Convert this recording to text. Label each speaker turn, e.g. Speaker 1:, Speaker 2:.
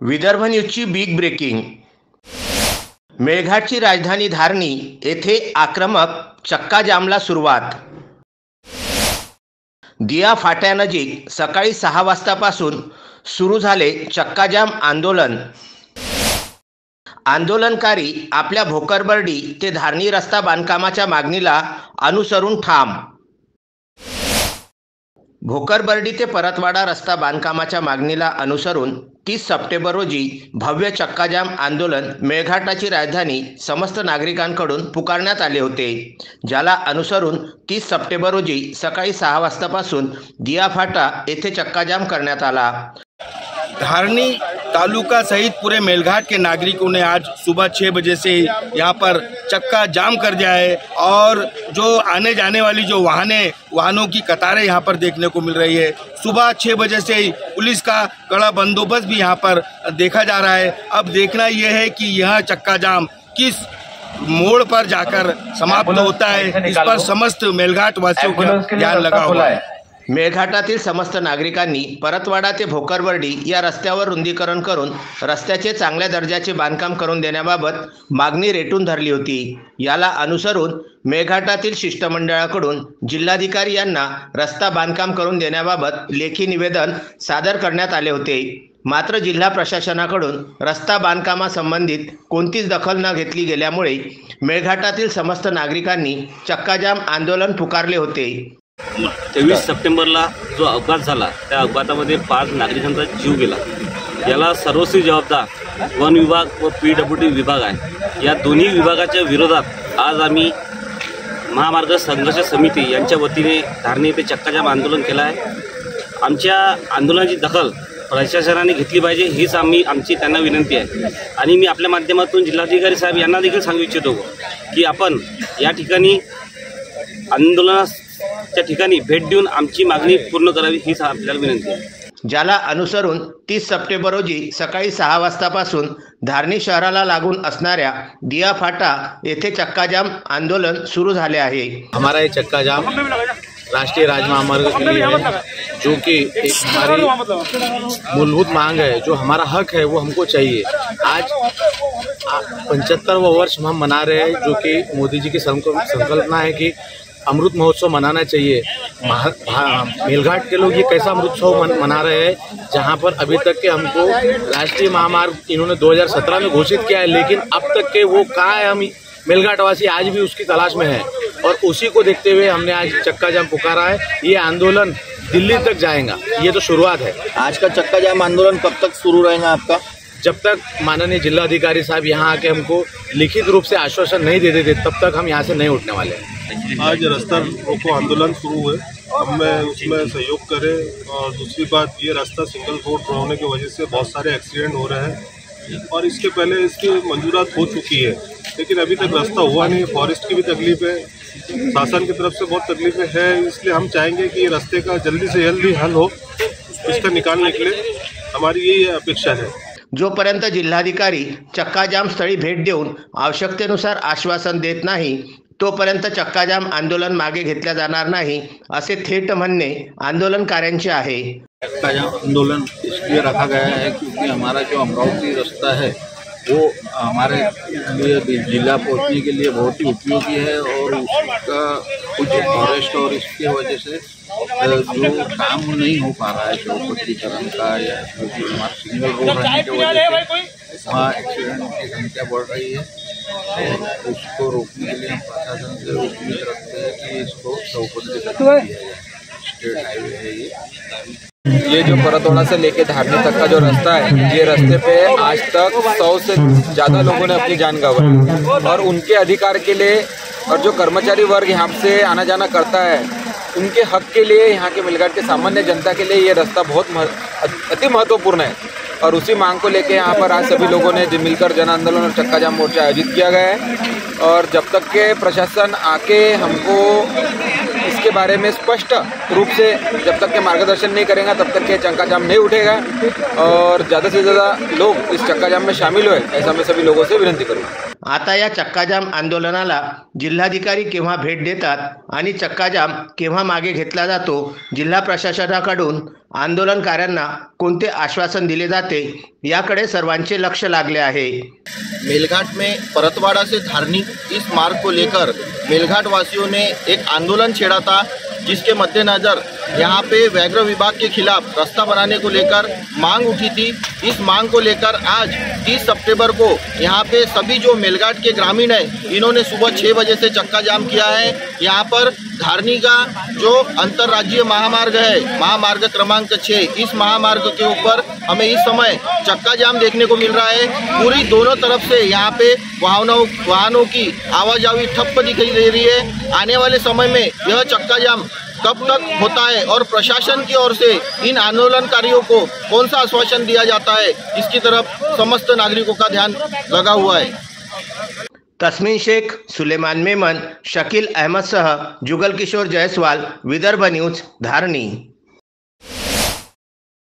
Speaker 1: विदर्भ न्यूजची big breaking. मेळघाटची राजधानी धारणी येथे आक्रमक चक्का जामला सुरुवात। दिया फाट्यानजीक सकाळी 6 वाजतापासून सुरू झाले चक्का जाम आंदोलन। आंदोलनकारी आपल्या भोकरबर्डी ते धारणी रस्ता बांधकामाच्या मागणीला अनुसरून ठाम। भोकरबर्डी ते परतवाडा रस्ता बांधकामाच्या मागणीला अनुसरून 30 सप्टेंबर रोजी भव्य चक्काजाम आंदोलन मेळघाटाची राजधानी समस्त नागरिकांकडून पुकारण्यात आले होते, ज्याला अनुसरून 30 सप्टेंबर रोजी सकाळी 6 वाजतापासून दिया फाटा येथे चक्काजाम करण्यात आला।
Speaker 2: धारणी तालुका सहित पूरे मेलघाट के नागरिकों ने आज सुबह 6 बजे से यहाँ पर चक्का जाम कर दिया है और जो आने जाने वाली जो वाहनों की कतारें यहाँ पर देखने को मिल रही है। सुबह 6 बजे से ही पुलिस का कड़ा बंदोबस्त भी यहाँ पर देखा जा रहा है। अब देखना यह है कि यह चक्का जाम किस मोड़ पर जाकर समाप्त होता है, इस पर समस्त मेलघाट वासियों का ध्यान लगा हुआ है।
Speaker 1: मेळघाटातील समस्त नागरिकांनी परतवाडा ते भोकरबर्डी या रस्त्यावर रुंदीकरण करून रस्त्याचे चांगल्या दर्जाचे बांधकाम करून देण्याबाबत मागणी रेटून धरली होती। याला अनुसरून मेळघाटातील शिष्टमंडळाकडून जिल्हाधिकारी यांना रस्ता बांधकाम करून देण्याबाबत लेखी निवेदन सादर करण्यात आले होते। मात्र जिल्हा प्रशासनाकडून रस्ता बांधकामासंबंधित कोणतीच दखल न घेतली गेल्यामुळे मेळघाटातील समस्त नागरिकांनी चक्काजाम आंदोलन पुकारले होते।
Speaker 3: 23 सप्टेंबरला जो अपघात झाला त्या अपघातामध्ये 5 नागरिकांचा जीव गेला। याला सर्वस्वी जबाबदार वन विभाग व PWD विभाग आहे। या दोन्ही विभागाच्या विरोधात आज आम्ही महामार्ग संघर्ष समिती यांच्या वतीने धारणी येथे चक्काजाम आंदोलन केलं आहे। आमच्या आंदोलनाची दखल प्रशासनाने घेतली पाहिजे हीच आमची त्यांना विनंती आहे। आणि मी आपल्या माध्यमातून जिल्हाधिकारी साहेब यांना देखील सांगू इच्छितो की आपण या ठिकाणी आंदोलनाच्या ठिकाणी भेट देऊन आमची मागणी पूर्ण करावी हीच आपल्याला विनंती आहे।
Speaker 1: ज्याला अनुसरून 30 सप्टेंबर रोजी सकाळी 6 वाजतापासून धारणी शहराला लागून असणाऱ्या दिया फाटा येथे चक्काजाम आंदोलन सुरू झाले आहे।
Speaker 4: हमारा ये चक्काजाम राष्ट्रीय राजमार्ग के लिए है, जो कि एक हमारी मूलभूत मांग है, जो हमारा हक है वो हमको चाहिए। आज 75वां वर्ष हम मना रहे हैं, जो कि मोदी जी की संकल्पना है कि अमृत महोत्सव मनाना चाहिए। मेलघाट के लोग ये कैसा अमृत महोत्सव मना रहे हैं, जहां पर अभी तक के हमको राष्ट्रीय महामार्ग इन्होंने 2017 में घोषित किया है, लेकिन अब तक के वो कहाँ है, हम मेलघाटवासी आज भी उसकी तलाश में है। और उसी को देखते हुए हमने आज चक्का जाम पुकारा है। ये आंदोलन दिल्ली तक जाएगा, ये तो शुरुआत है।
Speaker 5: आज का चक्का जाम आंदोलन कब तक शुरू रहेगा आपका?
Speaker 4: जब तक माननीय जिलाधिकारी साहब यहाँ आके हमको लिखित रूप से आश्वासन नहीं दे देते तब तक हम यहाँ से नहीं उठने वाले हैं।
Speaker 6: आज रास्ता रोको आंदोलन शुरू है, हमें उसमें सहयोग करें। और दूसरी बात, ये रास्ता सिंगल रोड होने की वजह से बहुत सारे एक्सीडेंट हो रहे हैं और इसके पहले इसकी मंजूरात हो चुकी है, लेकिन अभी तक रास्ता हुआ नहीं। फॉरेस्ट की भी तकलीफ है, शासन की तरफ से बहुत तकलीफें हैं, इसलिए हम चाहेंगे कि रास्ते का जल्दी से जल्दी हल हो, इसका निकालने के लिए हमारी यही अपेक्षा है।
Speaker 1: जोपर्यंत जिल्हाधिकारी चक्काजाम स्थळी भेट देऊन आवश्यकतेनुसार आश्वासन देत नाही तोपर्यंत चक्काजाम आंदोलन मागे घेतल्या जाणार नहीं, असे थेट म्हणणे आंदोलनकार्यांचे आहे।
Speaker 4: चक्काजाम आंदोलन इसलिए रखा गया है क्योंकि हमारा जो अमरावती रास्ता है वो हमारे लिए जिला पहुंचने के लिए बहुत ही उपयोगी है और उसका कुछ फॉरेस्ट और इसकी वजह से जो काम नहीं हो पा रहा है चौपटीकरण का, या क्योंकि हमारा सिंगल रोड रहने की वजह से वहाँ एक्सीडेंट की संख्या बढ़ रही है। और उसको रोकने के लिए हम प्रशासन से उम्मीद रखते हैं कि इसको चौपटीकरण किया जाए। स्टेट हाईवे है
Speaker 7: ये जो परतवाड़ा से लेके धारणी तक का जो रास्ता है, ये रास्ते पे आज तक 100 से ज़्यादा लोगों ने अपनी जान गंवाई और उनके अधिकार के लिए और जो कर्मचारी वर्ग यहाँ से आना जाना करता है उनके हक के लिए, यहाँ के मेलघाट के सामान्य जनता के लिए ये रास्ता बहुत अति महत्वपूर्ण है। और उसी मांग को लेके यहाँ पर आज सभी लोगों ने मिलकर जन आंदोलन और चक्का जाम मोर्चा आयोजित किया गया है। और जब तक के प्रशासन आके हमको इसके बारे में स्पष्ट रूप से जब तक के मार्गदर्शन नहीं करेगा तब तक के चक्का जाम नहीं उठेगा और ज़्यादा से ज़्यादा लोग इस चक्का जाम में शामिल हुए, ऐसा मैं सभी लोगों से विनती करूँगा।
Speaker 1: आता या चक्काजाम आंदोलनाला जिल्हाधिकारी केव्हा भेट देतात आणि चक्काजाम केव्हा मागे घेतला जातो, जिल्हा प्रशासनाकडून आंदोलनकाऱ्यांना कोणते आश्वासन दिले जाते, याकडे सर्वांचे लक्ष लागले आहे।
Speaker 5: मेलघाट में परतवाड़ा से धारनी इस मार्ग को लेकर मेलघाट वासियों ने एक आंदोलन छेड़ा था, जिसके मद्देनज़र यहाँ पे व्याघ्र विभाग के खिलाफ रास्ता बनाने को लेकर मांग उठी थी। इस मांग को लेकर आज 30 सितंबर को यहाँ पे सभी जो मेलघाट के ग्रामीण हैं, इन्होंने सुबह 6 बजे से चक्का जाम किया है। यहाँ पर धारनी का जो अंतर्राज्यीय महामार्ग है, महामार्ग क्रमांक 6, इस महामार्ग के ऊपर हमें इस समय चक्का जाम देखने को मिल रहा है। पूरी दोनों तरफ से यहाँ पे वाहनों की आवाजाही ठप्प दिखाई दे रही है। आने वाले समय में यह चक्का जाम कब तक होता है और प्रशासन की ओर से इन आंदोलनकारियों को कौन सा आश्वासन दिया जाता है, इसकी तरफ समस्त नागरिकों का ध्यान लगा हुआ है।
Speaker 1: तस्मीन शेख, सुलेमान मेमन, शकील अहमद सह जुगल किशोर जायसवाल, विदर्भ न्यूज, धारनी।